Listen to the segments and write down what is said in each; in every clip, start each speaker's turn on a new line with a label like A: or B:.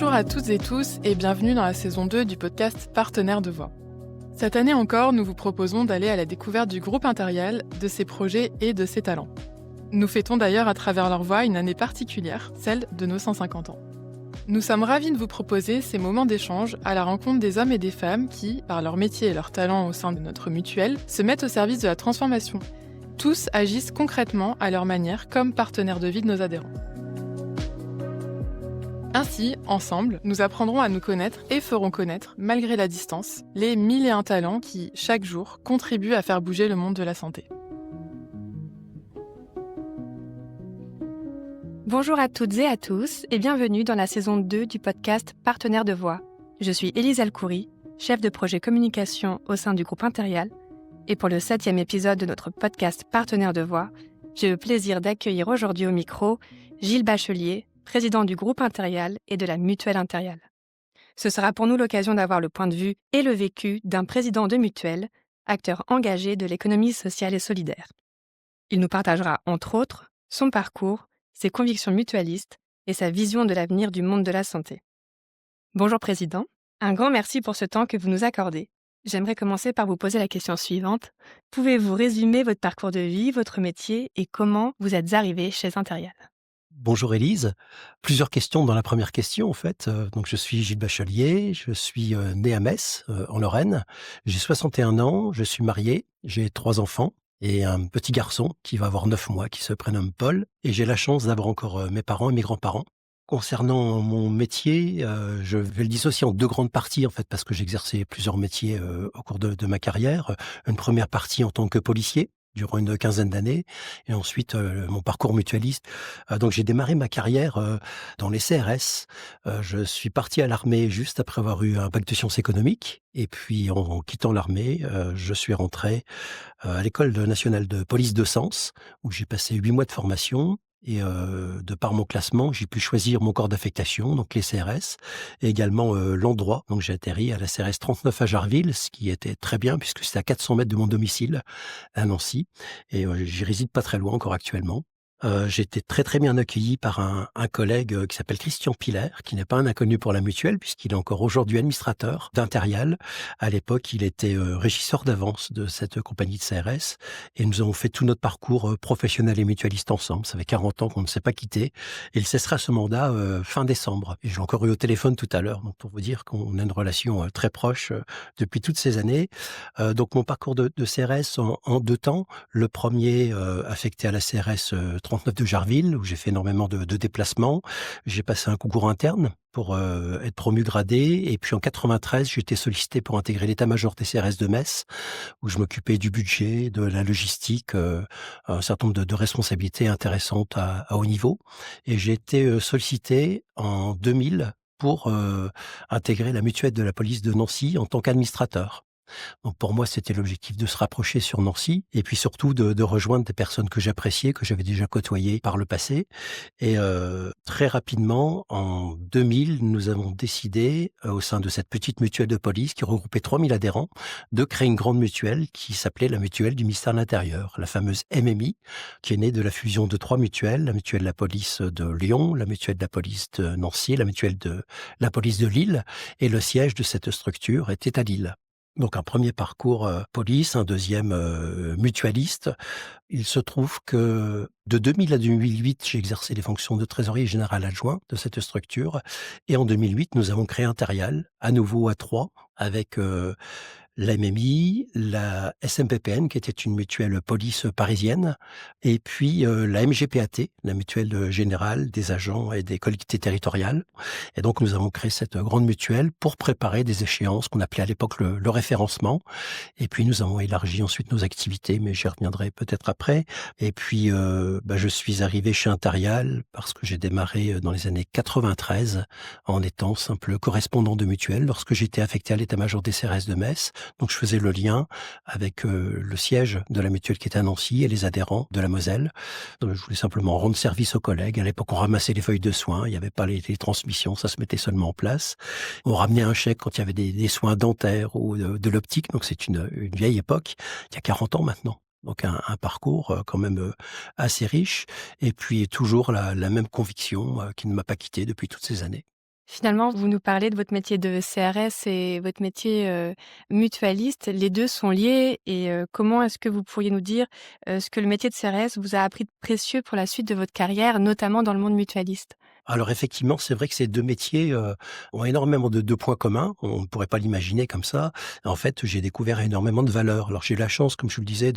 A: Bonjour à toutes et tous et bienvenue dans la saison 2 du podcast Partenaires de Voix. Cette année encore, nous vous proposons d'aller à la découverte du groupe Impérial, de ses projets et de ses talents. Nous fêtons d'ailleurs à travers leur voix une année particulière, celle de nos 150 ans. Nous sommes ravis de vous proposer ces moments d'échange à la rencontre des hommes et des femmes qui, par leur métier et leur talent au sein de notre mutuelle, se mettent au service de la transformation. Tous agissent concrètement à leur manière comme partenaires de vie de nos adhérents. Ainsi, ensemble, nous apprendrons à nous connaître et ferons connaître, malgré la distance, les 1001 talents qui, chaque jour, contribuent à faire bouger le monde de la santé.
B: Bonjour à toutes et à tous et bienvenue dans la saison 2 du podcast Partenaires de Voix. Je suis Élise Alcoury, chef de projet communication au sein du groupe Impérial. Et pour le 7e épisode de notre podcast Partenaires de Voix, j'ai le plaisir d'accueillir aujourd'hui au micro Gilles Bachelier, président du groupe Impérial et de la mutuelle Impérial. Ce sera pour nous l'occasion d'avoir le point de vue et le vécu d'un président de mutuelle, acteur engagé de l'économie sociale et solidaire. Il nous partagera, entre autres, son parcours, ses convictions mutualistes et sa vision de l'avenir du monde de la santé. Bonjour Président, un grand merci pour ce temps que vous nous accordez. J'aimerais commencer par vous poser la question suivante. Pouvez-vous résumer votre parcours de vie, votre métier et comment vous êtes arrivé chez Impérial ?
C: Bonjour Élise. Plusieurs questions dans la première question en fait. Donc je suis Gilles Bachelier, je suis né à Metz, en Lorraine. J'ai 61 ans, je suis marié, j'ai 3 enfants et un petit garçon qui va avoir 9 mois, qui se prénomme Paul. Et j'ai la chance d'avoir encore mes parents et mes grands-parents. Concernant mon métier, je vais le dissocier en 2 grandes parties en fait, parce que j'ai exercé plusieurs métiers au cours de ma carrière. Une première partie en tant que policier, durant une quinzaine d'années, et ensuite mon parcours mutualiste. Donc j'ai démarré ma carrière dans les CRS. Je suis parti à l'armée juste après avoir eu un bac de sciences économiques, et puis en quittant l'armée, je suis rentré à l'École nationale de police de Sens, où j'ai passé 8 mois de formation. Et de par mon classement, j'ai pu choisir mon corps d'affectation, donc les CRS, et également l'endroit. Donc j'ai atterri à la CRS 39 à Jarville, ce qui était très bien puisque c'était à 400 mètres de mon domicile à Nancy. Et j'y réside pas très loin encore actuellement. J'ai été très très bien accueilli par un collègue qui s'appelle Christian Piller, qui n'est pas un inconnu pour la mutuelle puisqu'il est encore aujourd'hui administrateur d'Impérial. À l'époque, il était régisseur d'avance de cette compagnie de CRS et nous avons fait tout notre parcours professionnel et mutualiste ensemble. Ça fait 40 ans qu'on ne s'est pas quitté et il cessera ce mandat fin décembre. Et j'ai encore eu au téléphone tout à l'heure, donc pour vous dire qu'on a une relation très proche depuis toutes ces années. Donc mon parcours de CRS en 2 temps. Le premier affecté à la CRS 39 de Jarville, où j'ai fait énormément de déplacements. J'ai passé un concours interne pour être promu gradé. Et puis en 93, j'ai été sollicité pour intégrer l'état-major des CRS de Metz, où je m'occupais du budget, de la logistique, un certain nombre de responsabilités intéressantes à haut niveau. Et j'ai été sollicité en 2000 pour intégrer la mutuelle de la police de Nancy en tant qu'administrateur. Donc pour moi, c'était l'objectif de se rapprocher sur Nancy et puis surtout de rejoindre des personnes que j'appréciais, que j'avais déjà côtoyées par le passé. Et très rapidement, en 2000, nous avons décidé, au sein de cette petite mutuelle de police qui regroupait 3000 adhérents, de créer une grande mutuelle qui s'appelait la mutuelle du ministère de l'Intérieur, la fameuse MMI, qui est née de la fusion de 3 mutuelles, la mutuelle de la police de Lyon, la mutuelle de la police de Nancy, la mutuelle de la police de Lille, et le siège de cette structure était à Lille. Donc un premier parcours police, un deuxième mutualiste. Il se trouve que de 2000 à 2008, j'ai exercé les fonctions de trésorier général adjoint de cette structure. Et en 2008, nous avons créé Impérial, à nouveau à 3, avec la MMI, la SMPPN, qui était une mutuelle police parisienne, et puis la MGPAT, la mutuelle générale des agents et des collectivités territoriales. Et donc nous avons créé cette grande mutuelle pour préparer des échéances qu'on appelait à l'époque le référencement. Et puis nous avons élargi ensuite nos activités, mais j'y reviendrai peut-être après. Et puis je suis arrivé chez Impérial parce que j'ai démarré dans les années 93 en étant simple correspondant de mutuelle lorsque j'étais affecté à l'état-major des CRS de Metz. Donc je faisais le lien avec le siège de la mutuelle qui était à Nancy et les adhérents de la Moselle. Donc, je voulais simplement rendre service aux collègues. À l'époque, on ramassait les feuilles de soins, il n'y avait pas les transmissions, ça se mettait seulement en place. On ramenait un chèque quand il y avait des soins dentaires ou de l'optique, donc c'est une vieille époque, il y a 40 ans maintenant. Donc un parcours quand même assez riche et puis toujours la même conviction qui ne m'a pas quitté depuis toutes ces années.
B: Finalement, vous nous parlez de votre métier de CRS et votre métier, mutualiste. Les 2 sont liés et comment est-ce que vous pourriez nous dire, ce que le métier de CRS vous a appris de précieux pour la suite de votre carrière, notamment dans le monde mutualiste?
C: Alors effectivement, c'est vrai que ces 2 métiers, ont énormément de points communs. On ne pourrait pas l'imaginer comme ça. En fait, j'ai découvert énormément de valeurs. Alors j'ai eu la chance, comme je vous le disais,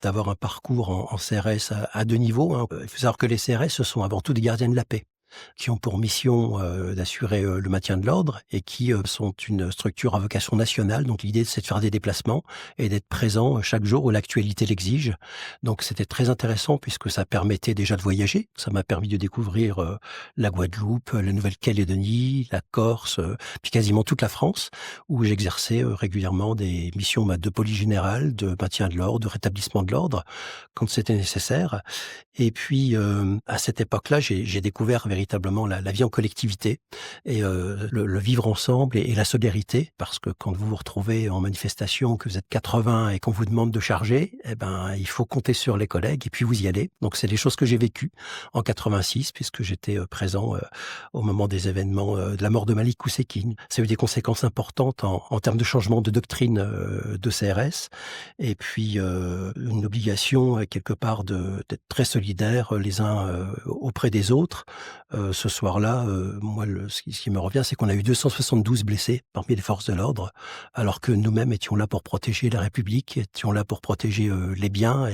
C: d'avoir un parcours en CRS à 2 niveaux, hein. Il faut savoir que les CRS, ce sont avant tout des gardiens de la paix, qui ont pour mission, d'assurer, le maintien de l'ordre et qui, sont une structure à vocation nationale. Donc l'idée, c'est de faire des déplacements et d'être présent, chaque jour où l'actualité l'exige. Donc c'était très intéressant puisque ça permettait déjà de voyager. Ça m'a permis de découvrir, la Guadeloupe, la Nouvelle-Calédonie, la Corse, puis quasiment toute la France où j'exerçais, régulièrement des missions, de police générale, de maintien de l'ordre, de rétablissement de l'ordre, quand c'était nécessaire. Et puis, à cette époque-là, j'ai découvert véritablement la vie en collectivité et le vivre ensemble et la solidarité. Parce que quand vous vous retrouvez en manifestation, que vous êtes 80 et qu'on vous demande de charger, eh ben, il faut compter sur les collègues et puis vous y allez. Donc c'est des choses que j'ai vécues en 86 puisque j'étais, présent, au moment des événements, de la mort de Malik Oussekine. Ça a eu des conséquences importantes en termes de changement de doctrine, de CRS et puis, une obligation, quelque part d'être très solidaires, les uns, auprès des autres. Ce soir-là, moi ce qui me revient, c'est qu'on a eu 272 blessés parmi les forces de l'ordre, alors que nous-mêmes étions là pour protéger la République, étions là pour protéger, les biens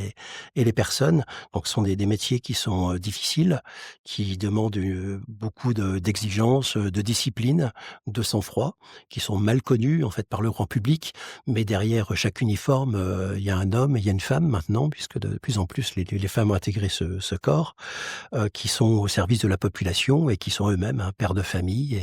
C: et les personnes. Donc ce sont des métiers qui sont, difficiles, qui demandent, beaucoup d'exigences, de discipline, de sang-froid, qui sont mal connus en fait par le grand public. Mais derrière chaque uniforme, il y a un homme et il y a une femme maintenant, puisque de plus en plus les femmes ont intégré ce corps, qui sont au service de la population et qui sont eux-mêmes un père de famille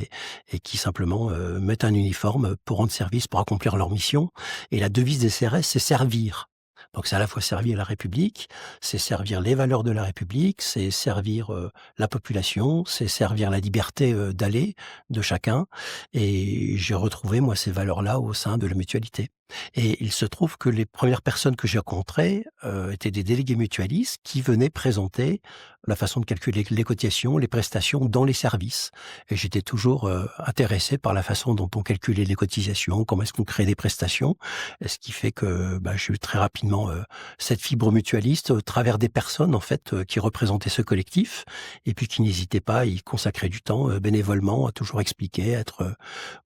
C: et qui simplement, mettent un uniforme pour rendre service, pour accomplir leur mission. Et la devise des CRS, c'est servir. Donc c'est à la fois servir la République, c'est servir les valeurs de la République, c'est servir, la population, c'est servir la liberté, d'aller de chacun et j'ai retrouvé moi ces valeurs-là au sein de la mutualité. Et il se trouve que les premières personnes que j'ai rencontrées, étaient des délégués mutualistes qui venaient présenter la façon de calculer les cotisations, les prestations dans les services. Et j'étais toujours, intéressé par la façon dont on calculait les cotisations, comment est-ce qu'on crée des prestations. Et ce qui fait que, j'ai eu très rapidement, cette fibre mutualiste au travers des personnes en fait, qui représentaient ce collectif et puis qui n'hésitaient pas à y consacrer du temps, bénévolement, à toujours expliquer, à être,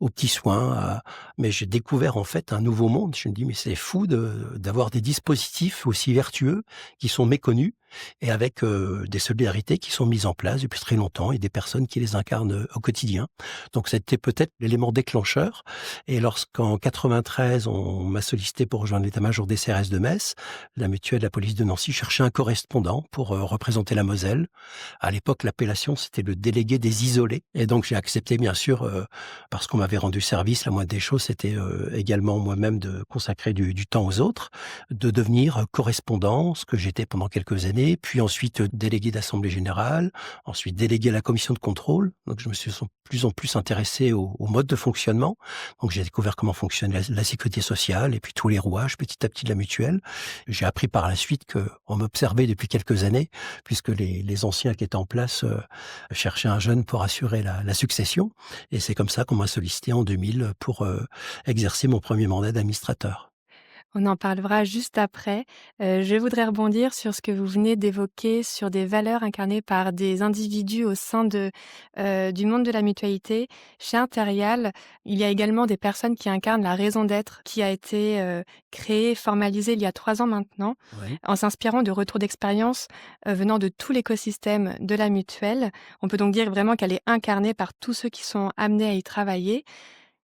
C: aux petits soins, mais j'ai découvert en fait un nouveau monde. Je me dis: «Mais c'est fou d'avoir des dispositifs aussi vertueux qui sont méconnus et avec, des solidarités qui sont mises en place depuis très longtemps et des personnes qui les incarnent, au quotidien». Donc c'était peut-être l'élément déclencheur et lorsqu'en 93 on m'a sollicité pour rejoindre l'état-major des CRS de Metz, la mutuelle de la police de Nancy cherchait un correspondant pour, représenter la Moselle. À l'époque, l'appellation, c'était le délégué des isolés et donc j'ai accepté bien sûr, parce qu'on m'avait rendu service. La moindre des choses, c'était, également moi-même de consacrer du temps aux autres, de devenir, correspondant, ce que j'étais pendant quelques années, puis ensuite, délégué d'assemblée générale, ensuite délégué à la commission de contrôle. Donc je me suis de plus en plus intéressé au mode de fonctionnement. Donc j'ai découvert comment fonctionne la sécurité sociale et puis tous les rouages petit à petit de la mutuelle. J'ai appris par la suite qu'on m'observait depuis quelques années puisque les anciens qui étaient en place, cherchaient un jeune pour assurer la succession et c'est comme ça qu'on m'a sollicité en 2000 pour, exercer mon premier mandat d'administrateur.
B: On en parlera juste après. Je voudrais rebondir sur ce que vous venez d'évoquer, sur des valeurs incarnées par des individus au sein du monde de la mutualité. Chez Interial, il y a également des personnes qui incarnent la raison d'être qui a été, créée, formalisée il y a 3 ans maintenant,
C: Oui.
B: en s'inspirant de retours d'expérience, venant de tout l'écosystème de la mutuelle. On peut donc dire vraiment qu'elle est incarnée par tous ceux qui sont amenés à y travailler.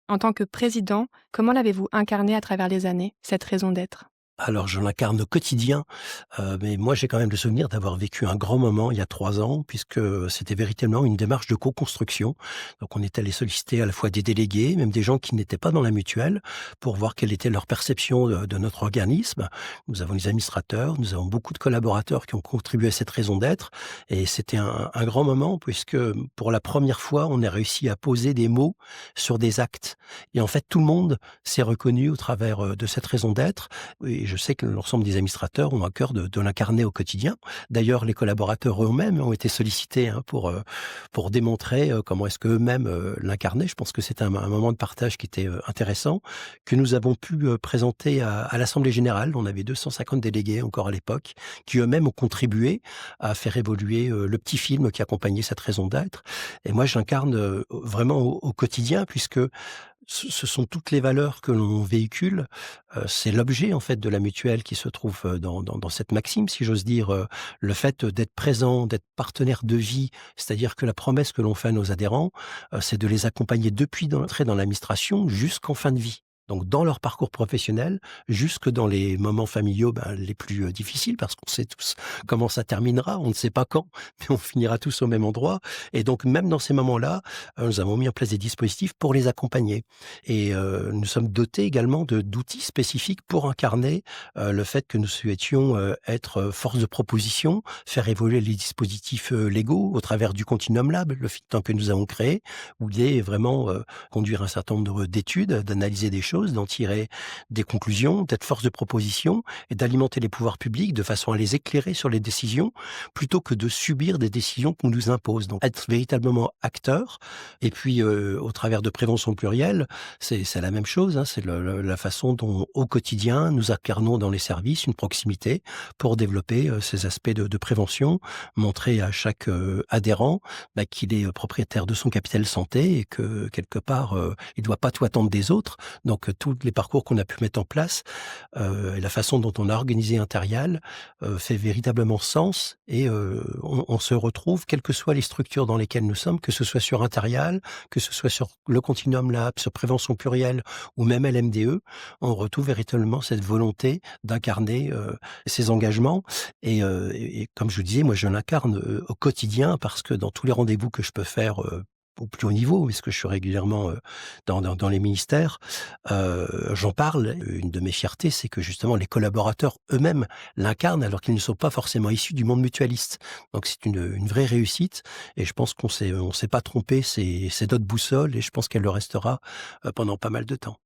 B: En tant que président, comment l'avez-vous incarnée à travers les années, cette raison d'être?
C: Alors, je l'incarne au quotidien, mais moi, j'ai quand même le souvenir d'avoir vécu un grand moment il y a 3 ans, puisque c'était véritablement une démarche de co-construction. Donc, on est allé solliciter à la fois des délégués, même des gens qui n'étaient pas dans la mutuelle, pour voir quelle était leur perception de notre organisme. Nous avons les administrateurs, nous avons beaucoup de collaborateurs qui ont contribué à cette raison d'être, et c'était un grand moment, puisque pour la première fois, on a réussi à poser des mots sur des actes. Et en fait, tout le monde s'est reconnu au travers de cette raison d'être. Et et je sais que l'ensemble des administrateurs ont à cœur de l'incarner au quotidien. D'ailleurs, les collaborateurs eux-mêmes ont été sollicités pour démontrer comment est-ce qu'eux-mêmes l'incarnaient. Je pense que c'est un moment de partage qui était intéressant, que nous avons pu présenter à l'Assemblée générale. On avait 250 délégués encore à l'époque, qui eux-mêmes ont contribué à faire évoluer le petit film qui accompagnait cette raison d'être. Et moi, j'incarne vraiment au quotidien, puisque ce sont toutes les valeurs que l'on véhicule. C'est l'objet en fait de la mutuelle qui se trouve dans cette maxime, si j'ose dire. Le fait d'être présent, d'être partenaire de vie, c'est-à-dire que la promesse que l'on fait à nos adhérents, c'est de les accompagner depuis l'entrée dans l'administration jusqu'en fin de vie. Donc dans leur parcours professionnel, jusque dans les moments familiaux les plus difficiles, parce qu'on sait tous comment ça terminera, on ne sait pas quand, mais on finira tous au même endroit. Et donc même dans ces moments-là, nous avons mis en place des dispositifs pour les accompagner. Et nous sommes dotés également d'outils spécifiques pour incarner le fait que nous souhaitions être force de proposition, faire évoluer les dispositifs légaux au travers du Continuum Lab, le think tank que nous avons créé, où il est vraiment conduire un certain nombre d'études, d'analyser des choses, d'en tirer des conclusions, d'être force de proposition et d'alimenter les pouvoirs publics de façon à les éclairer sur les décisions plutôt que de subir des décisions qu'on nous impose. Donc être véritablement acteur. Et puis au travers de prévention plurielle, c'est la même chose. C'est la façon dont au quotidien nous incarnons dans les services une proximité pour développer ces aspects de prévention, montrer à chaque adhérent qu'il est propriétaire de son capital santé et que quelque part il ne doit pas tout attendre des autres. Donc tous les parcours qu'on a pu mettre en place et la façon dont on a organisé Interial fait véritablement sens et on se retrouve, quelles que soient les structures dans lesquelles nous sommes, que ce soit sur Interial, que ce soit sur le Continuum Lab, sur Prévention Plurielle ou même LMDE, on retrouve véritablement cette volonté d'incarner ces engagements et comme je vous disais, moi je l'incarne au quotidien parce que dans tous les rendez-vous que je peux faire au plus haut niveau, puisque je suis régulièrement dans les ministères, j'en parle. Une de mes fiertés, c'est que justement les collaborateurs eux-mêmes l'incarnent alors qu'ils ne sont pas forcément issus du monde mutualiste. Donc c'est une vraie réussite et je pense qu'on s'est pas trompé, c'est notre boussole et je pense qu'elle le restera pendant pas mal de temps.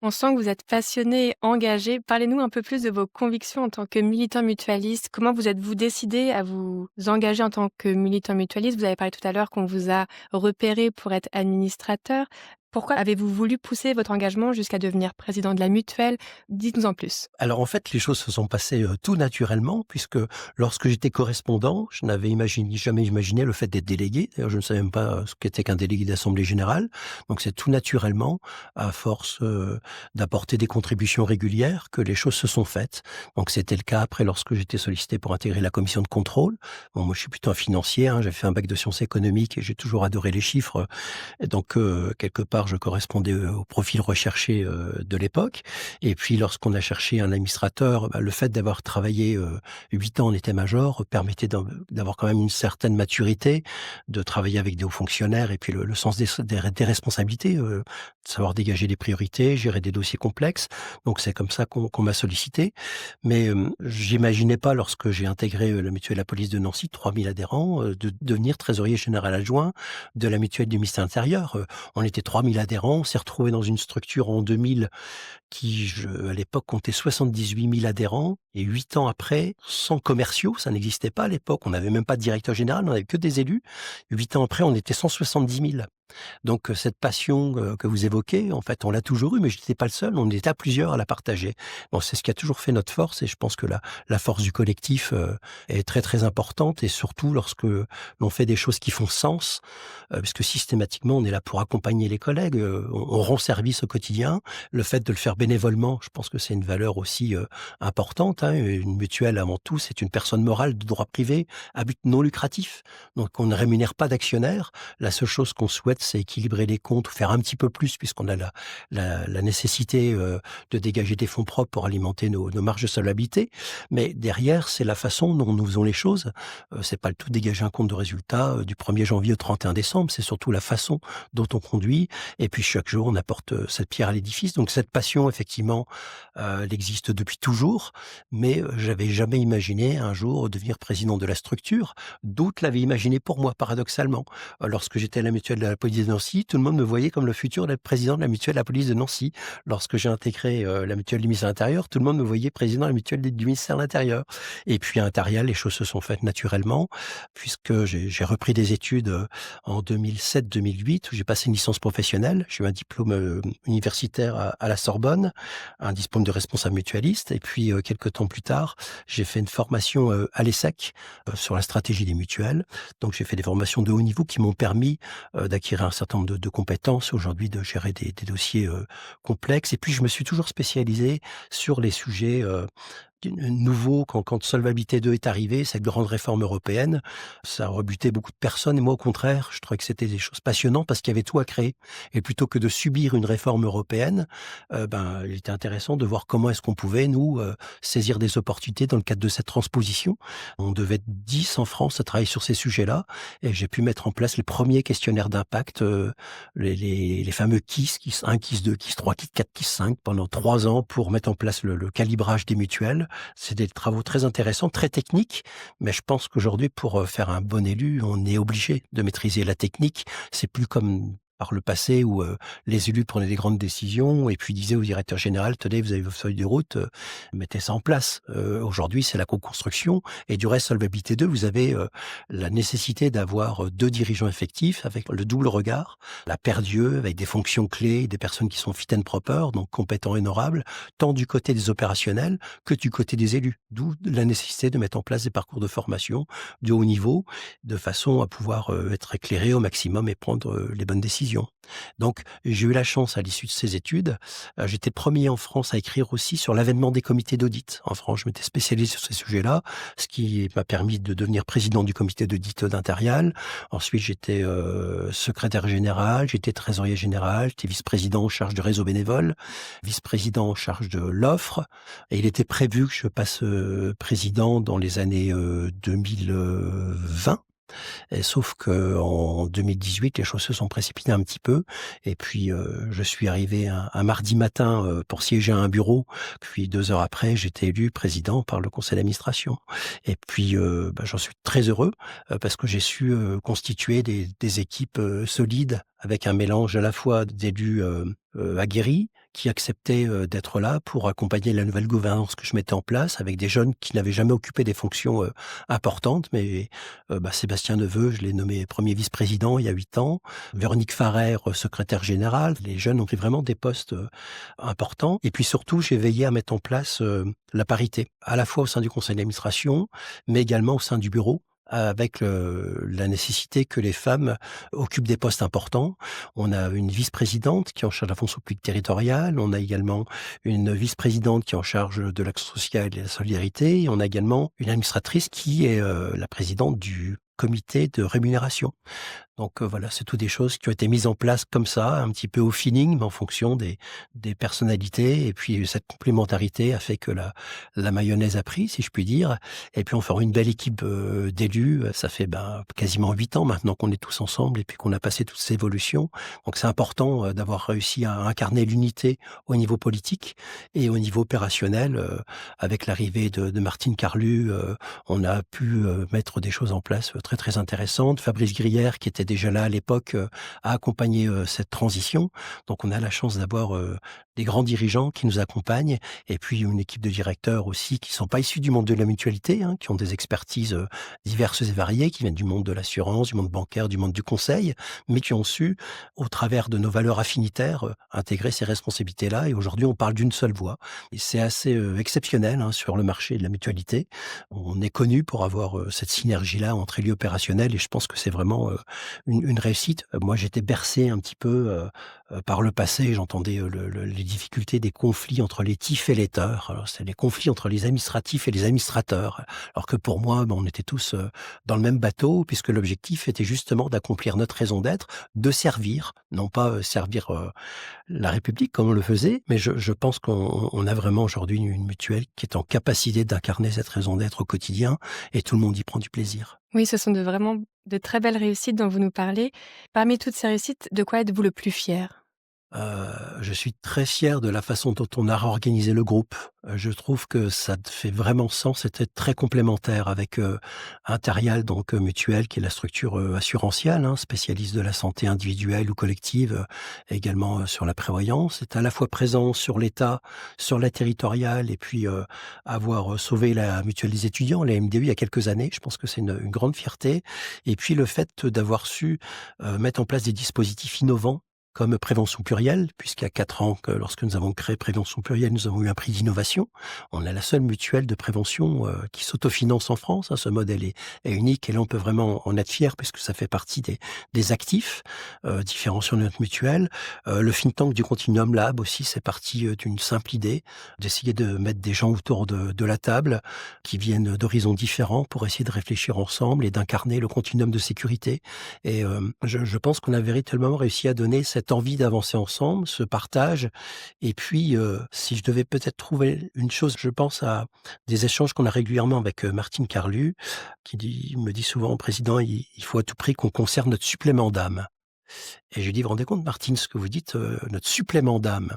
B: On sent que vous êtes passionné et engagé. Parlez-nous un peu plus de vos convictions en tant que militant mutualiste. Comment vous êtes-vous décidé à vous engager en tant que militant mutualiste? Vous avez parlé tout à l'heure qu'on vous a repéré pour être administrateur. Pourquoi avez-vous voulu pousser votre engagement jusqu'à devenir président de la mutuelle? Dites-nous en plus.
C: Alors en fait, les choses se sont passées tout naturellement, puisque lorsque j'étais correspondant, je n'avais jamais imaginé le fait d'être délégué. D'ailleurs, je ne savais même pas ce qu'était qu'un délégué d'assemblée générale. Donc c'est tout naturellement, à force d'apporter des contributions régulières, que les choses se sont faites. Donc c'était le cas après lorsque j'étais sollicité pour intégrer la commission de contrôle. Bon, moi je suis plutôt un financier, j'ai fait un bac de sciences économiques et j'ai toujours adoré les chiffres. Et donc quelque part, je correspondais au profil recherché de l'époque. Et puis, lorsqu'on a cherché un administrateur, le fait d'avoir travaillé 8 ans en état-major permettait d'avoir quand même une certaine maturité, de travailler avec des hauts fonctionnaires et puis le sens des responsabilités, de savoir dégager des priorités, gérer des dossiers complexes. Donc, c'est comme ça qu'on m'a sollicité. Mais j'imaginais pas, lorsque j'ai intégré la mutuelle La Police de Nancy, 3000 adhérents, de devenir trésorier général adjoint de la mutuelle du ministère intérieur. On était 3000 adhérents, on s'est retrouvé dans une structure en 2000 qui, à l'époque, comptait 78 000 adhérents. Et 8 ans après, sans commerciaux, ça n'existait pas à l'époque. On n'avait même pas de directeur général, on n'avait que des élus. 8 ans après, on était 170 000. Donc cette passion que vous évoquez, en fait, on l'a toujours eue, mais je n'étais pas le seul, on était à plusieurs à la partager. Bon, c'est ce qui a toujours fait notre force et je pense que la force du collectif est très très importante et surtout lorsque l'on fait des choses qui font sens, puisque systématiquement on est là pour accompagner les collègues, on rend service au quotidien. Le fait de le faire bénévolement, je pense que c'est une valeur aussi importante. Une mutuelle, avant tout, c'est une personne morale de droit privé à but non lucratif. Donc on ne rémunère pas d'actionnaires. La seule chose qu'on souhaite, c'est équilibrer les comptes, ou faire un petit peu plus, puisqu'on a la nécessité de dégager des fonds propres pour alimenter nos marges de solvabilité. Mais derrière, c'est la façon dont nous faisons les choses. C'est pas le tout dégager un compte de résultat du 1er janvier au 31 décembre, c'est surtout la façon dont on conduit. Et puis chaque jour, on apporte cette pierre à l'édifice. Donc cette passion, effectivement, elle existe depuis toujours, mais j'avais jamais imaginé un jour devenir président de la structure. D'autres l'avaient imaginé pour moi, paradoxalement. Lorsque j'étais à la mutuelle de la police de Nancy, tout le monde me voyait comme le futur président de la mutuelle La Police de Nancy. Lorsque j'ai intégré la mutuelle du ministère de l'Intérieur, tout le monde me voyait président de la mutuelle du ministère de l'Intérieur. Et puis à Intérial, les choses se sont faites naturellement, puisque j'ai repris des études en 2007-2008, où j'ai passé une licence professionnelle. J'ai eu un diplôme universitaire à la Sorbonne, un diplôme de responsable mutualiste. Et puis, quelques temps plus tard, j'ai fait une formation à l'ESSEC sur la stratégie des mutuelles. Donc, j'ai fait des formations de haut niveau qui m'ont permis d'acquérir un certain nombre de compétences, aujourd'hui de gérer des dossiers complexes. Et puis, je me suis toujours spécialisé sur les sujets nouveau quand Solvabilité 2 est arrivé, cette grande réforme européenne, ça a rebuté beaucoup de personnes et moi au contraire, je trouvais que c'était des choses passionnantes parce qu'il y avait tout à créer et plutôt que de subir une réforme européenne, il était intéressant de voir comment est-ce qu'on pouvait nous saisir des opportunités dans le cadre de cette transposition. On devait être 10 en France à travailler sur ces sujets-là et j'ai pu mettre en place les premiers questionnaires d'impact, les fameux KISS, KISS 1, KISS 2, KISS 3, KISS 4, KISS 5 pendant 3 ans pour mettre en place le calibrage des mutuelles. C'est des travaux très intéressants, très techniques, mais je pense qu'aujourd'hui, pour faire un bon élu, on est obligé de maîtriser la technique. C'est plus comme par le passé où les élus prenaient des grandes décisions et puis disaient au directeur général, tenez, vous avez vos feuilles de route, mettez ça en place. Aujourd'hui, c'est la co-construction et du reste, Solvabilité 2, vous avez la nécessité d'avoir 2 dirigeants effectifs avec le double regard, la paire d'yeux, avec des fonctions clés, des personnes qui sont fit and proper, donc compétents et honorables, tant du côté des opérationnels que du côté des élus. D'où la nécessité de mettre en place des parcours de formation de haut niveau, de façon à pouvoir être éclairé au maximum et prendre les bonnes décisions. Donc, j'ai eu la chance, à l'issue de ces études, j'étais le premier en France à écrire aussi sur l'avènement des comités d'audit. En France, je m'étais spécialisé sur ces sujets-là, ce qui m'a permis de devenir président du comité d'audit d'Intérial. Ensuite, j'étais secrétaire général, j'étais trésorier général, j'étais vice-président en charge du réseau bénévole, vice-président en charge de l'offre. Et il était prévu que je passe président dans les années 2020. Et sauf qu'en 2018, les choses se sont précipitées un petit peu. Et puis, je suis arrivé un mardi matin pour siéger à un bureau. Puis 2 heures après, j'étais élu président par le conseil d'administration. Et puis, j'en suis très heureux parce que j'ai su constituer des équipes solides avec un mélange à la fois d'élus aguerris qui acceptaient d'être là pour accompagner la nouvelle gouvernance que je mettais en place avec des jeunes qui n'avaient jamais occupé des fonctions importantes. Mais Sébastien Neveu, je l'ai nommé premier vice-président il y a 8 ans. Véronique Farrer, secrétaire générale. Les jeunes ont pris vraiment des postes importants. Et puis surtout, j'ai veillé à mettre en place la parité, à la fois au sein du conseil d'administration, mais également au sein du bureau, avec la nécessité que les femmes occupent des postes importants. On a une vice-présidente qui est en charge de la fonction publique territoriale, on a également une vice-présidente qui est en charge de l'action sociale et de la solidarité, et on a également une administratrice qui est la présidente du comité de rémunération. Donc voilà, c'est toutes des choses qui ont été mises en place comme ça, un petit peu au feeling, mais en fonction des personnalités. Et puis cette complémentarité a fait que la mayonnaise a pris, si je puis dire. Et puis on forme une belle équipe d'élus. Ça fait quasiment 8 ans maintenant qu'on est tous ensemble et puis qu'on a passé toutes ces évolutions. Donc c'est important d'avoir réussi à incarner l'unité au niveau politique et au niveau opérationnel. Avec l'arrivée de Martine Carlu, on a pu mettre des choses en place très très intéressantes. Fabrice Grière, qui était déjà là à l'époque, a accompagné cette transition. Donc on a la chance d'avoir des grands dirigeants qui nous accompagnent et puis une équipe de directeurs aussi qui sont pas issus du monde de la mutualité, qui ont des expertises diverses et variées, qui viennent du monde de l'assurance, du monde bancaire, du monde du conseil, mais qui ont su, au travers de nos valeurs affinitaires, intégrer ces responsabilités-là. Et aujourd'hui, on parle d'une seule voix. Et c'est assez exceptionnel sur le marché de la mutualité. On est connu pour avoir cette synergie-là entre élus opérationnels et je pense que c'est vraiment une réussite. Moi, j'étais bercé un petit peu par le passé. J'entendais les difficultés des conflits entre les TIF et les TEUR. Alors, c'est les conflits entre les administratifs et les administrateurs. Alors que pour moi, on était tous dans le même bateau, puisque l'objectif était justement d'accomplir notre raison d'être, de servir, non pas servir la République comme on le faisait, mais je pense qu'on a vraiment aujourd'hui une mutuelle qui est en capacité d'incarner cette raison d'être au quotidien et tout le monde y prend du plaisir.
B: Oui, ce sont vraiment de très belles réussites dont vous nous parlez. Parmi toutes ces réussites, de quoi êtes-vous le plus fier ?
C: Je suis très fier de la façon dont on a réorganisé le groupe. Je trouve que ça fait vraiment sens, c'était très complémentaire avec, Intérial, donc Mutuelle, qui est la structure, assurantielle, hein, spécialiste de la santé individuelle ou collective, également, sur la prévoyance. C'est à la fois présent sur l'État, sur la territoriale et puis, avoir, sauvé la Mutuelle des étudiants, la MDE, il y a quelques années. Je pense que c'est une grande fierté et puis le fait d'avoir su, mettre en place des dispositifs innovants comme Prévention Plurielle, puisqu'il y a 4 ans que lorsque nous avons créé Prévention Plurielle, nous avons eu un prix d'innovation. On est la seule mutuelle de prévention, qui s'autofinance en France, hein. Ce modèle est unique et là, on peut vraiment en être fier puisque ça fait partie des actifs, différenciant notre mutuelle. Le think tank du Continuum Lab aussi, c'est parti, d'une simple idée, d'essayer de mettre des gens autour de la table qui viennent d'horizons différents pour essayer de réfléchir ensemble et d'incarner le continuum de sécurité et je pense qu'on a véritablement réussi à donner cette envie d'avancer ensemble, ce partage et puis, si je devais peut-être trouver une chose, je pense à des échanges qu'on a régulièrement avec, Martine Carlu, qui me dit souvent: «Président, il faut à tout prix qu'on conserve notre supplément d'âme» et je lui dis: «Vous vous rendez compte Martine, ce que vous dites, notre supplément d'âme?»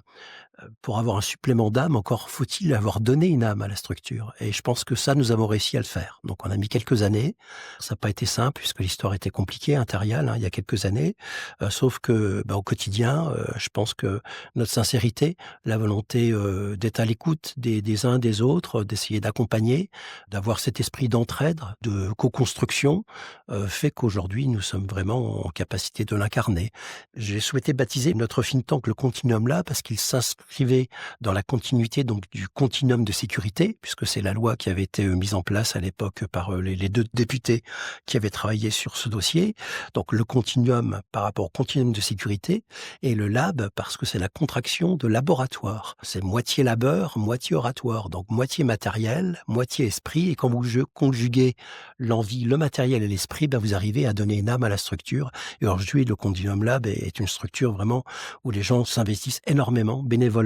C: Pour avoir un supplément d'âme, encore faut-il avoir donné une âme à la structure et je pense que ça, nous avons réussi à le faire. Donc on a mis quelques années. Ça n'a pas été simple puisque l'histoire était compliquée, Intérial, hein, il y a quelques années. Sauf que, au quotidien, je pense que notre sincérité, la volonté, d'être à l'écoute des uns des autres, d'essayer d'accompagner, d'avoir cet esprit d'entraide, de co-construction, fait qu'aujourd'hui, nous sommes vraiment en capacité de l'incarner. J'ai souhaité baptiser notre think tank le Continuum Lab parce qu'il s'inscrivait dans la continuité donc du continuum de sécurité, puisque c'est la loi qui avait été mise en place à l'époque par les 2 députés qui avaient travaillé sur ce dossier. Donc le continuum par rapport au continuum de sécurité et le lab parce que c'est la contraction de laboratoire. C'est moitié labeur, moitié oratoire, donc moitié matériel, moitié esprit et quand vous conjuguez l'envie, le matériel et l'esprit, vous arrivez à donner une âme à la structure et aujourd'hui le Continuum Lab est une structure vraiment où les gens s'investissent énormément, bénévolement.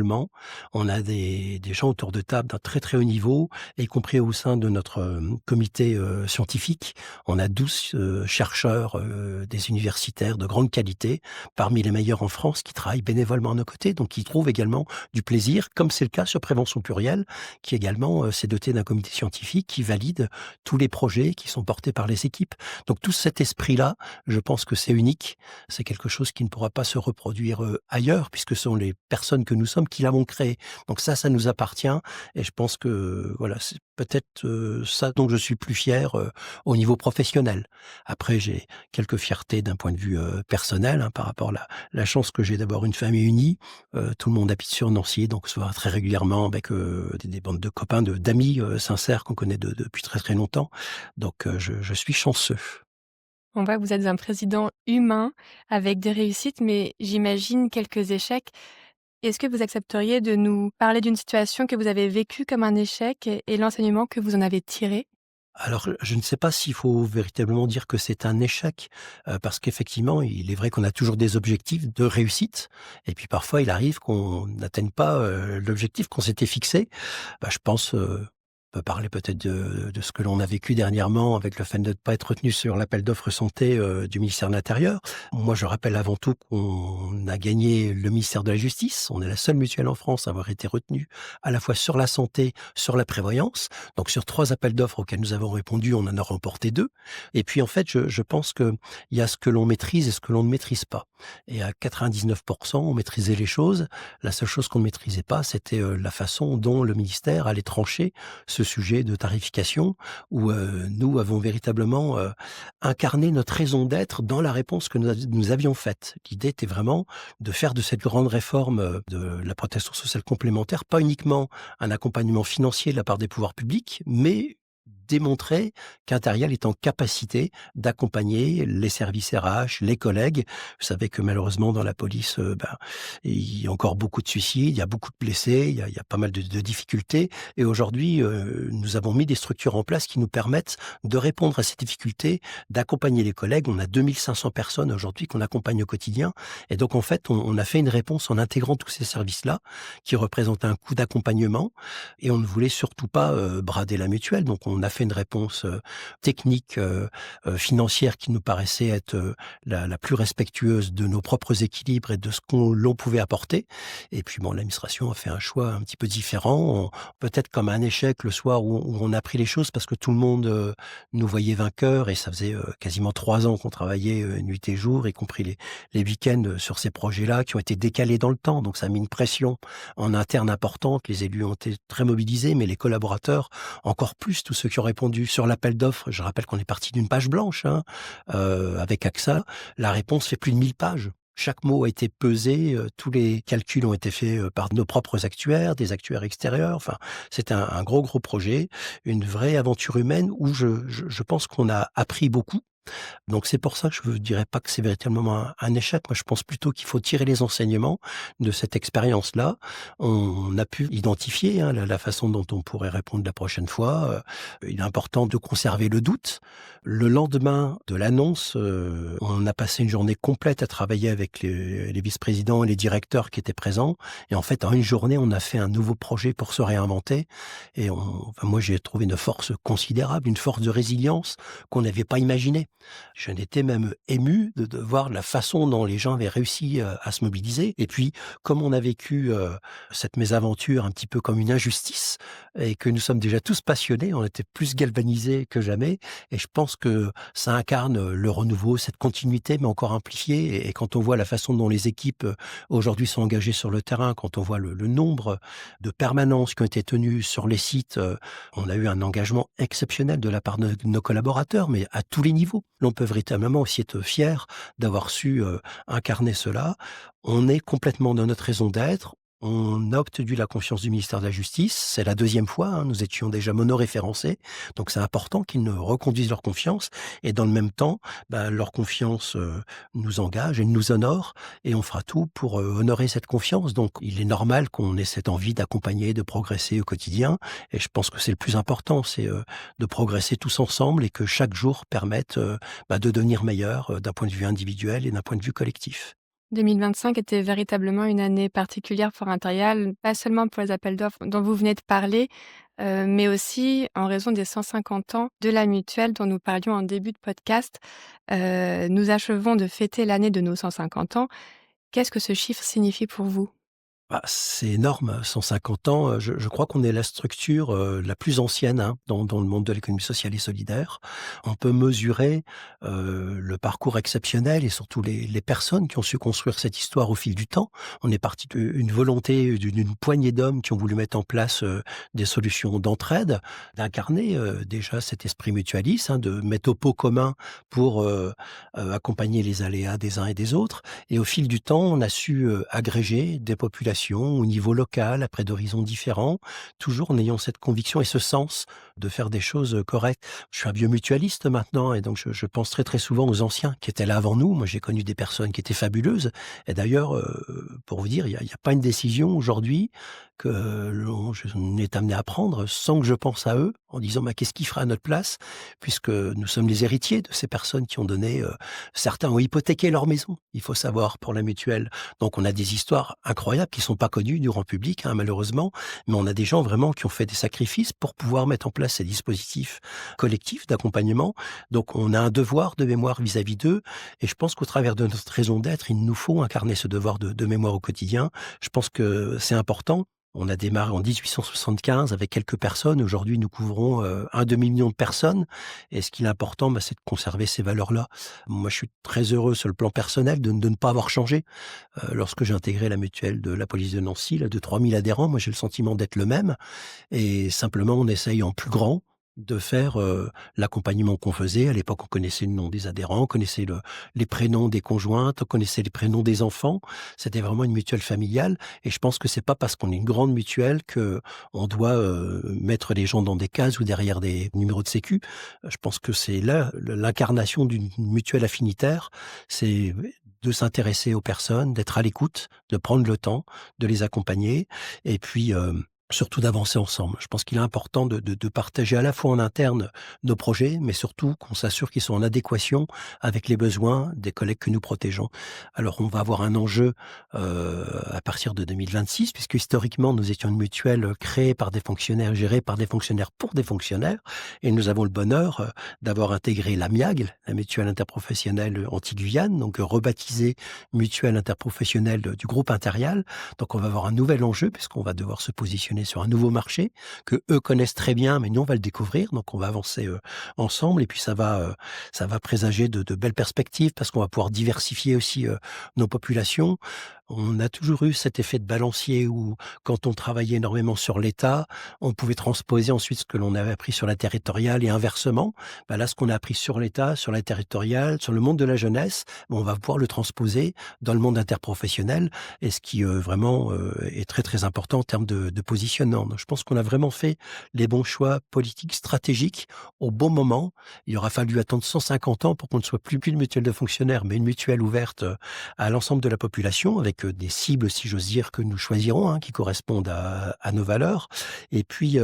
C: On a des gens autour de table d'un très, très haut niveau, y compris au sein de notre, comité, scientifique. On a 12 chercheurs, des universitaires de grande qualité, parmi les meilleurs en France, qui travaillent bénévolement à nos côtés, donc qui trouvent également du plaisir, comme c'est le cas sur Prévention Plurielle, qui également, s'est doté d'un comité scientifique qui valide tous les projets qui sont portés par les équipes. Donc tout cet esprit-là, je pense que c'est unique. C'est quelque chose qui ne pourra pas se reproduire, ailleurs puisque ce sont les personnes que nous sommes qui l'avons créé. Donc ça nous appartient et je pense que, voilà, c'est peut-être, ça dont je suis plus fier, au niveau professionnel. Après j'ai quelques fiertés d'un point de vue, personnel, hein, par rapport à la chance que j'ai d'avoir une famille unie. Tout le monde habite sur Nancy, donc on se voit très régulièrement avec, des bandes de copains, d'amis, sincères qu'on connaît depuis très, très longtemps. Donc je suis chanceux.
B: On voit que vous êtes un président humain avec des réussites, mais j'imagine quelques échecs. Est-ce que vous accepteriez de nous parler d'une situation que vous avez vécue comme un échec et l'enseignement que vous en avez tiré?
C: Alors, je ne sais pas s'il faut véritablement dire que c'est un échec, parce qu'effectivement, il est vrai qu'on a toujours des objectifs de réussite et puis parfois il arrive qu'on n'atteigne pas, l'objectif qu'on s'était fixé. Je pense, on peut parler peut-être de ce que l'on a vécu dernièrement avec le fait de ne pas être retenu sur l'appel d'offres santé, du ministère de l'Intérieur. Moi, je rappelle avant tout qu'on a gagné le ministère de la Justice. On est la seule mutuelle en France à avoir été retenue à la fois sur la santé, sur la prévoyance. Donc sur 3 appels d'offres auxquels nous avons répondu, on en a remporté 2. Et puis en fait, je pense qu'il y a ce que l'on maîtrise et ce que l'on ne maîtrise pas. Et à 99%, on maîtrisait les choses. La seule chose qu'on ne maîtrisait pas, c'était, la façon dont le ministère allait trancher ce sujet de tarification où, nous avons véritablement, incarné notre raison d'être dans la réponse que nous avions faite. L'idée était vraiment de faire de cette grande réforme, de la protection sociale complémentaire, pas uniquement un accompagnement financier de la part des pouvoirs publics, mais démontrer qu'Intérial est en capacité d'accompagner les services RH, les collègues. Vous savez que malheureusement dans la police, il y a encore beaucoup de suicides, il y a beaucoup de blessés, il y a pas mal de difficultés et aujourd'hui, nous avons mis des structures en place qui nous permettent de répondre à ces difficultés, d'accompagner les collègues. On a 2500 personnes aujourd'hui qu'on accompagne au quotidien et donc en fait, on a fait une réponse en intégrant tous ces services-là qui représentent un coût d'accompagnement et on ne voulait surtout pas, brader la mutuelle. Donc on a fait fait une réponse technique, financière qui nous paraissait être la plus respectueuse de nos propres équilibres et de ce qu'on l'on pouvait apporter. Et puis bon, l'administration a fait un choix un petit peu différent. Peut-être comme un échec le soir où on a appris les choses parce que tout le monde nous voyait vainqueurs et ça faisait quasiment 3 ans qu'on travaillait nuit et jour, y compris les week-ends sur ces projets-là qui ont été décalés dans le temps. Donc ça a mis une pression en interne importante. Les élus ont été très mobilisés, mais les collaborateurs encore plus, tous ceux qui ont répondu sur l'appel d'offres. Je rappelle qu'on est parti d'une page blanche avec AXA. La réponse fait plus de 1000 pages. Chaque mot a été pesé, tous les calculs ont été faits par nos propres actuaires, des actuaires extérieurs. Enfin, c'était un gros projet, une vraie aventure humaine où je pense qu'on a appris beaucoup. Donc c'est pour ça que je ne dirais pas que c'est véritablement un échec. Moi, je pense plutôt qu'il faut tirer les enseignements de cette expérience-là. On a pu identifier la façon dont on pourrait répondre la prochaine fois. Il est important de conserver le doute. Le lendemain de l'annonce, on a passé une journée complète à travailler avec les vice-présidents et les directeurs qui étaient présents. Et en fait, en une journée, on a fait un nouveau projet pour se réinventer. Et moi, j'ai trouvé une force considérable, une force de résilience qu'on n'avait pas imaginée. J'en étais même ému de voir la façon dont les gens avaient réussi à se mobiliser. Et puis, comme on a vécu cette mésaventure un petit peu comme une injustice et que nous sommes déjà tous passionnés, on était plus galvanisés que jamais. Et je pense que ça incarne le renouveau, cette continuité, mais encore amplifiée. Et quand on voit la façon dont les équipes aujourd'hui sont engagées sur le terrain, quand on voit le nombre de permanences qui ont été tenues sur les sites, on a eu un engagement exceptionnel de la part de nos collaborateurs, mais à tous les niveaux. L'on peut véritablement aussi être fier d'avoir su incarner cela. On est complètement dans notre raison d'être. On a obtenu la confiance du ministère de la Justice. C'est la 2e fois. Nous étions déjà mono-référencés. Donc, c'est important qu'ils nous reconduisent leur confiance. Et dans le même temps, leur confiance nous engage et nous honore. Et on fera tout pour honorer cette confiance. Donc, il est normal qu'on ait cette envie d'accompagner, de progresser au quotidien. Et je pense que c'est le plus important, c'est de progresser tous ensemble et que chaque jour permette de devenir meilleur d'un point de vue individuel et d'un point de vue collectif.
B: 2025 était véritablement une année particulière pour Interreal, pas seulement pour les appels d'offres dont vous venez de parler, mais aussi en raison des 150 ans de la mutuelle dont nous parlions en début de podcast. Nous achevons de fêter l'année de nos 150 ans. Qu'est-ce que ce chiffre signifie pour vous?
C: C'est énorme, 150 ans. Je crois qu'on est la structure la plus ancienne dans le monde de l'économie sociale et solidaire. On peut mesurer le parcours exceptionnel et surtout les personnes qui ont su construire cette histoire au fil du temps. On est parti d'une volonté d'une poignée d'hommes qui ont voulu mettre en place des solutions d'entraide, d'incarner déjà cet esprit mutualiste, de mettre au pot commun pour accompagner les aléas des uns et des autres. Et au fil du temps, on a su agréger des populations au niveau local, après d'horizons différents, toujours en ayant cette conviction et ce sens de faire des choses correctes. Je suis un vieux mutualiste maintenant et donc je pense très souvent aux anciens qui étaient là avant nous. Moi, j'ai connu des personnes qui étaient fabuleuses. Et d'ailleurs, pour vous dire, il y a pas une décision aujourd'hui que on est amené à prendre sans que je pense à eux, en disant qu'est-ce qui fera à notre place, puisque nous sommes les héritiers de ces personnes qui ont donné, certains ont hypothéqué leur maison, il faut savoir, pour la mutuelle. Donc on a des histoires incroyables qui sont pas connues du grand public, malheureusement, mais on a des gens vraiment qui ont fait des sacrifices pour pouvoir mettre en place ces dispositifs collectifs d'accompagnement. Donc on a un devoir de mémoire vis-à-vis d'eux, et je pense qu'au travers de notre raison d'être, il nous faut incarner ce devoir de mémoire au quotidien. Je pense que c'est important. On a démarré en 1875 avec quelques personnes. Aujourd'hui, nous couvrons un demi-million de personnes. Et ce qui est important, c'est de conserver ces valeurs-là. Moi, je suis très heureux sur le plan personnel de ne pas avoir changé. Lorsque j'ai intégré la mutuelle de la police de Nancy, de 3000 adhérents, moi, j'ai le sentiment d'être le même. Et simplement, on essaye en plus grand de faire l'accompagnement qu'on faisait. À l'époque, on connaissait le nom des adhérents, on connaissait les prénoms des conjointes, on connaissait les prénoms des enfants. C'était vraiment une mutuelle familiale. Et je pense que c'est pas parce qu'on est une grande mutuelle que on doit mettre les gens dans des cases ou derrière des numéros de sécu. Je pense que c'est là l'incarnation d'une mutuelle affinitaire. C'est de s'intéresser aux personnes, d'être à l'écoute, de prendre le temps, de les accompagner. Et puis Surtout d'avancer ensemble. Je pense qu'il est important de partager à la fois en interne nos projets, mais surtout qu'on s'assure qu'ils sont en adéquation avec les besoins des collègues que nous protégeons. Alors on va avoir un enjeu, à partir de 2026, puisque historiquement nous étions une mutuelle, créée par des fonctionnaires, gérée par des fonctionnaires pour des fonctionnaires, et nous avons le bonheur, d'avoir intégré la MIAG, la Mutuelle Interprofessionnelle Anti-Guyane, donc rebaptisée Mutuelle Interprofessionnelle du groupe Interial. Donc on va avoir un nouvel enjeu puisqu'on va devoir se positionner sur un nouveau marché que eux connaissent très bien, mais nous on va le découvrir. Donc on va avancer ensemble et puis ça va présager de belles perspectives parce qu'on va pouvoir diversifier aussi nos populations. On a toujours eu cet effet de balancier où, quand on travaillait énormément sur l'État, on pouvait transposer ensuite ce que l'on avait appris sur la territoriale et inversement. Bah là, ce qu'on a appris sur l'État, sur la territoriale, sur le monde de la jeunesse, on va pouvoir le transposer dans le monde interprofessionnel et ce qui vraiment est très très important en termes de positionnement. Donc, je pense qu'on a vraiment fait les bons choix politiques, stratégiques au bon moment. Il aura fallu attendre 150 ans pour qu'on ne soit plus une mutuelle de fonctionnaires, mais une mutuelle ouverte à l'ensemble de la population avec des cibles, si j'ose dire, que nous choisirons, hein, qui correspondent à nos valeurs. Et puis,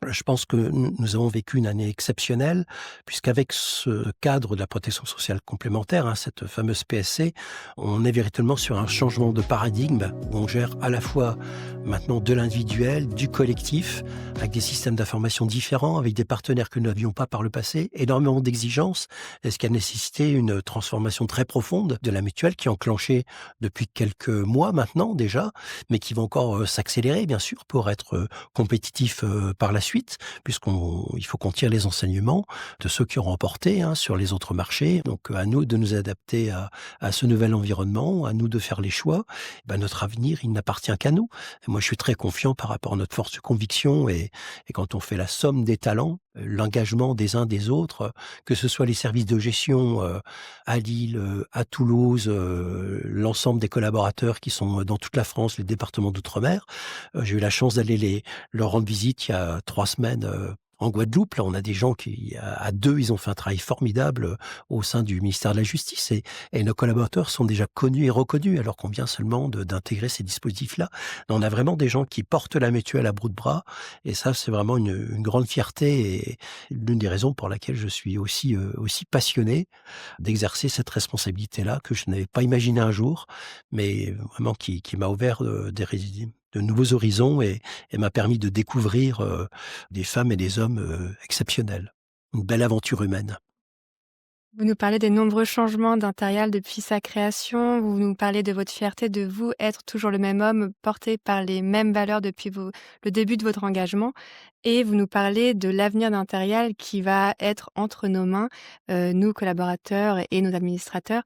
C: je pense que nous avons vécu une année exceptionnelle, puisqu'avec ce cadre de la protection sociale complémentaire, hein, cette fameuse PSC, on est véritablement sur un changement de paradigme où on gère à la fois maintenant de l'individuel, du collectif, avec des systèmes d'information différents, avec des partenaires que nous n'avions pas par le passé, énormément d'exigences, et ce qui a nécessité une transformation très profonde de la mutuelle qui est enclenchée depuis quelques mois maintenant déjà, mais qui va encore s'accélérer bien sûr pour être compétitif par la suite, puisqu'il faut qu'on tire les enseignements de ceux qui ont remporté sur les autres marchés. Donc à nous de nous adapter à ce nouvel environnement, à nous de faire les choix. Ben, notre avenir, il n'appartient qu'à nous. Et moi, je suis très confiant par rapport à notre force de conviction et quand on fait la somme des talents, l'engagement des uns des autres, que ce soit les services de gestion à Lille, à Toulouse, l'ensemble des collaborateurs qui sont dans toute la France, les départements d'outre-mer. J'ai eu la chance d'aller leur rendre visite il y a 3 semaines en Guadeloupe. Là, on a des gens qui, à deux, ils ont fait un travail formidable au sein du ministère de la Justice et nos collaborateurs sont déjà connus et reconnus alors qu'on vient seulement d'intégrer ces dispositifs-là. On a vraiment des gens qui portent la mutuelle à bout de bras et ça, c'est vraiment une grande fierté et l'une des raisons pour laquelle je suis aussi passionné d'exercer cette responsabilité-là que je n'avais pas imaginé un jour, mais vraiment qui m'a ouvert de nouveaux horizons et m'a permis de découvrir des femmes et des hommes exceptionnels. Une belle aventure humaine.
B: Vous nous parlez des nombreux changements d'Intérial depuis sa création. Vous nous parlez de votre fierté de vous être toujours le même homme, porté par les mêmes valeurs depuis le début de votre engagement. Et vous nous parlez de l'avenir d'Intérial qui va être entre nos mains, nous collaborateurs et nos administrateurs.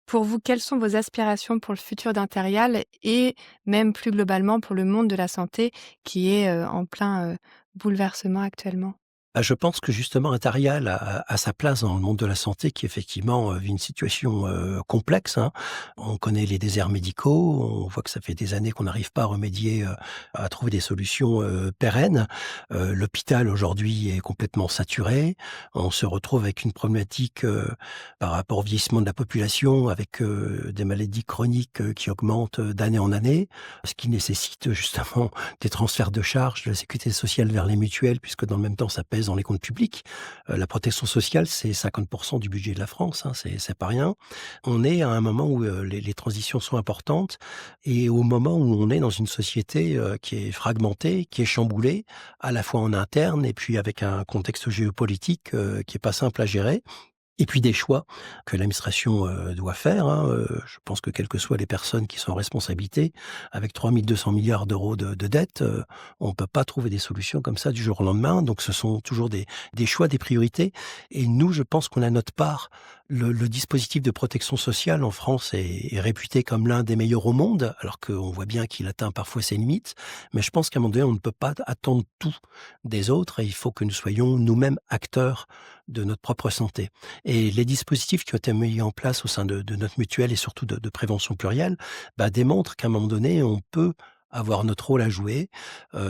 B: Pour vous, quelles sont vos aspirations pour le futur d'Intérial et même plus globalement pour le monde de la santé qui est en plein bouleversement actuellement?
C: Je pense que justement Intarial a sa place dans le monde de la santé qui effectivement vit une situation complexe, hein. On connaît les déserts médicaux, on voit que ça fait des années qu'on n'arrive pas à remédier, à trouver des solutions pérennes. L'hôpital aujourd'hui est complètement saturé. On se retrouve avec une problématique par rapport au vieillissement de la population, avec des maladies chroniques qui augmentent d'année en année, ce qui nécessite justement des transferts de charges de la sécurité sociale vers les mutuelles, puisque dans le même temps ça pèse dans les comptes publics. La protection sociale, c'est 50% du budget de la France, hein, c'est pas rien. On est à un moment où les transitions sont importantes et au moment où on est dans une société qui est fragmentée, qui est chamboulée, à la fois en interne et puis avec un contexte géopolitique qui est pas simple à gérer. Et puis des choix que l'administration doit faire, hein. Je pense que quelles que soient les personnes qui sont en responsabilité, avec 3 200 milliards d'euros de dettes, on ne peut pas trouver des solutions comme ça du jour au lendemain. Donc ce sont toujours des choix, des priorités. Et nous, je pense qu'on a notre part. Le dispositif de protection sociale en France est réputé comme l'un des meilleurs au monde, alors qu'on voit bien qu'il atteint parfois ses limites. Mais je pense qu'à un moment donné, on ne peut pas attendre tout des autres et il faut que nous soyons nous-mêmes acteurs de notre propre santé. Et les dispositifs qui ont été mis en place au sein de notre mutuelle et surtout de prévention plurielle démontrent qu'à un moment donné, on peut avoir notre rôle à jouer.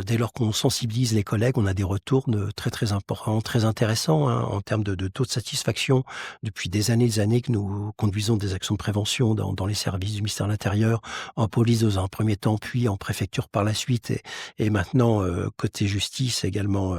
C: Dès lors qu'on sensibilise les collègues, on a des retours très, très importants, très intéressants, hein, en termes de taux de satisfaction. Depuis des années que nous conduisons des actions de prévention dans les services du ministère de l'Intérieur, en police dans un premier temps, puis en préfecture par la suite et maintenant, côté justice également,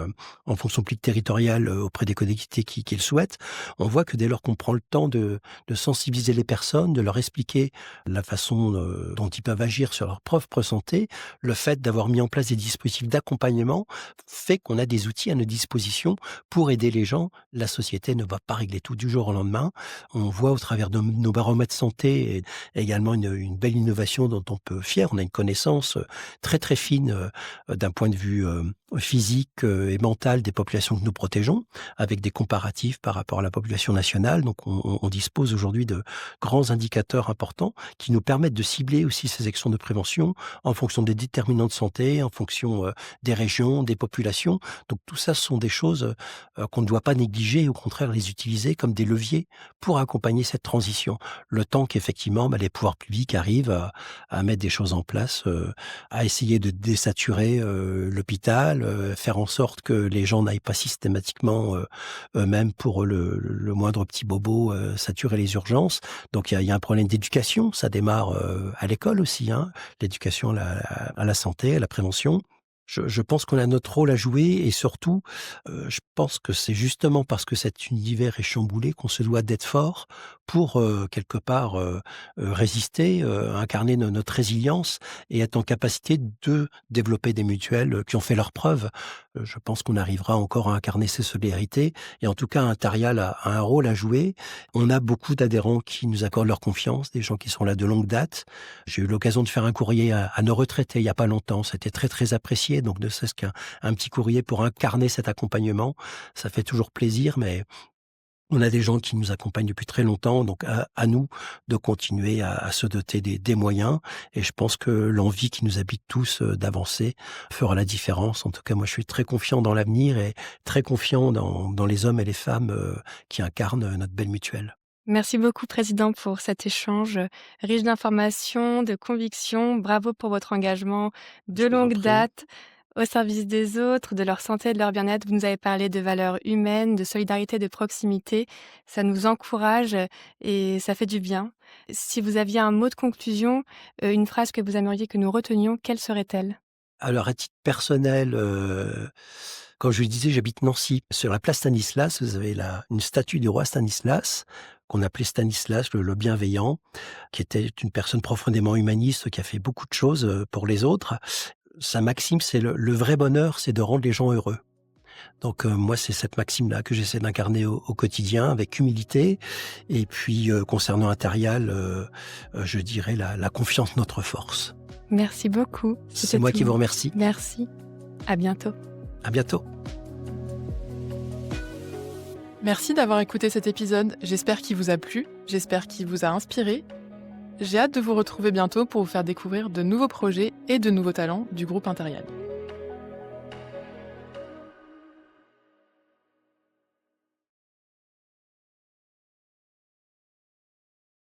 C: en fonction publique territoriale, auprès des collectivités qui le souhaitent. On voit que dès lors qu'on prend le temps de sensibiliser les personnes, de leur expliquer la façon, dont ils peuvent agir sur leur propre santé, le fait d'avoir mis en place des dispositifs d'accompagnement fait qu'on a des outils à notre disposition pour aider les gens. La société ne va pas régler tout du jour au lendemain. On voit au travers de nos baromètres santé et également une belle innovation dont on peut fier. On a une connaissance, très, très fine, d'un point de vue, physique, et mental des populations que nous protégeons, avec des comparatifs par rapport à la population nationale. Donc on dispose aujourd'hui de grands indicateurs importants qui nous permettent de cibler aussi ces actions de prévention en fonction des déterminants de santé, en fonction, des régions, des populations. Donc tout ça, ce sont des choses, qu'on ne doit pas négliger et au contraire les utiliser comme des leviers pour accompagner cette transition. Le temps qu'effectivement, les pouvoirs publics arrivent à mettre des choses en place, à essayer de désaturer, l'hôpital, faire en sorte que les gens n'aillent pas systématiquement, eux-mêmes pour le moindre petit bobo, saturer les urgences. Donc il y a un problème d'éducation, ça démarre, à l'école aussi, hein, l'éducation à la santé, à la prévention. Je pense qu'on a notre rôle à jouer et surtout, je pense que c'est justement parce que cet univers est chamboulé qu'on se doit d'être fort pour, quelque part, résister, incarner notre résilience et être en capacité de développer des mutuelles, qui ont fait leurs preuves. Je pense qu'on arrivera encore à incarner ces solidarités et en tout cas Intarial a un rôle à jouer. On a beaucoup d'adhérents qui nous accordent leur confiance, des gens qui sont là de longue date. J'ai eu l'occasion de faire un courrier à nos retraités il y a pas longtemps. C'était très, très apprécié. Donc ne serait-ce qu'un petit courrier pour incarner cet accompagnement, ça fait toujours plaisir, mais on a des gens qui nous accompagnent depuis très longtemps, donc à nous de continuer à se doter des moyens et je pense que l'envie qui nous habite tous, d'avancer fera la différence. En tout cas, moi, je suis très confiant dans l'avenir et très confiant dans les hommes et les femmes, qui incarnent notre belle mutuelle.
B: Merci beaucoup, Président, pour cet échange riche d'informations, de convictions. Bravo pour votre engagement de
C: Je vous en
B: longue
C: prie.
B: date au service des autres, de leur santé et de leur bien-être. Vous nous avez parlé de valeurs humaines, de solidarité, de proximité. Ça nous encourage et ça fait du bien. Si vous aviez un mot de conclusion, une phrase que vous aimeriez que nous retenions, quelle serait-elle?
C: Alors à titre personnel, comme je le disais, j'habite Nancy. Sur la place Stanislas, vous avez une statue du roi Stanislas, qu'on appelait Stanislas le bienveillant, qui était une personne profondément humaniste, qui a fait beaucoup de choses, pour les autres. Sa maxime, c'est le vrai bonheur, c'est de rendre les gens heureux. Donc moi, c'est cette maxime-là que j'essaie d'incarner au quotidien avec humilité et puis, concernant Intarial, je dirais la confiance, notre force.
B: Merci beaucoup.
C: C'est
B: C'était
C: moi
B: tout
C: qui vous
B: bon.
C: remercie.
B: Merci. À bientôt.
C: À bientôt.
A: Merci d'avoir écouté cet épisode. J'espère qu'il vous a plu, j'espère qu'il vous a inspiré. J'ai hâte de vous retrouver bientôt pour vous faire découvrir de nouveaux projets et de nouveaux talents du groupe Intérial.